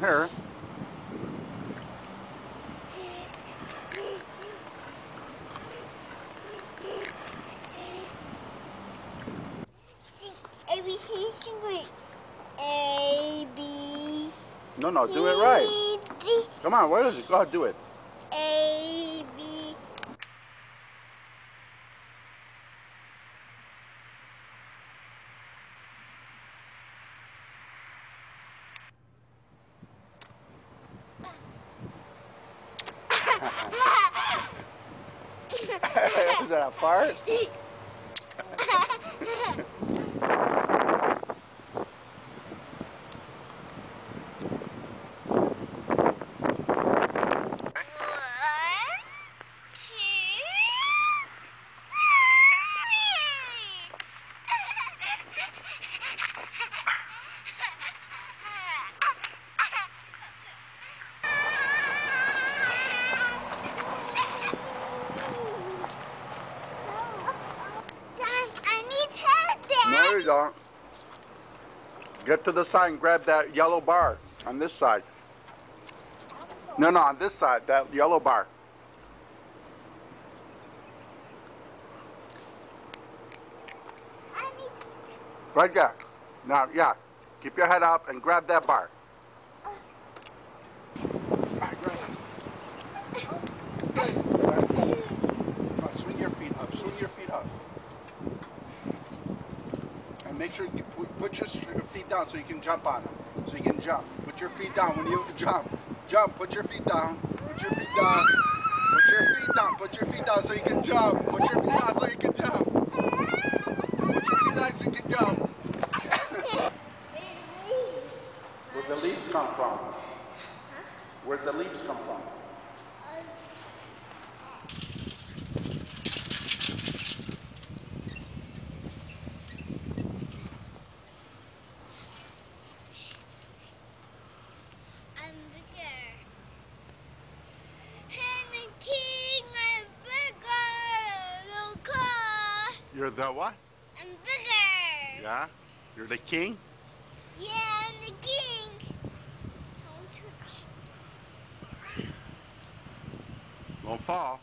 here. ABC single. A, B, No, do it right. Come on, where is it? Go ahead, do it. A, B. Is that a fart? No, you don't. Get to the side and grab that yellow bar on this side. No, on this side, that yellow bar. Right there. Now, yeah. Keep your head up and grab that bar. Swing your feet up. Swing your feet up. And make sure you put your feet down so you can jump on them. So you can jump. Put your feet down when you jump. Jump. Put your feet down. Put your feet down. Put your feet down. Put your feet down so you can jump. Put your feet down so you can jump. Put your feet down so you can jump. Where'd the leaves come from? Where'd the leaves come from? I'm bigger. And the king, I'm bigger. Look. You're the what? I'm bigger. Yeah? You're the king? Yeah, I'm the king. Don't fall.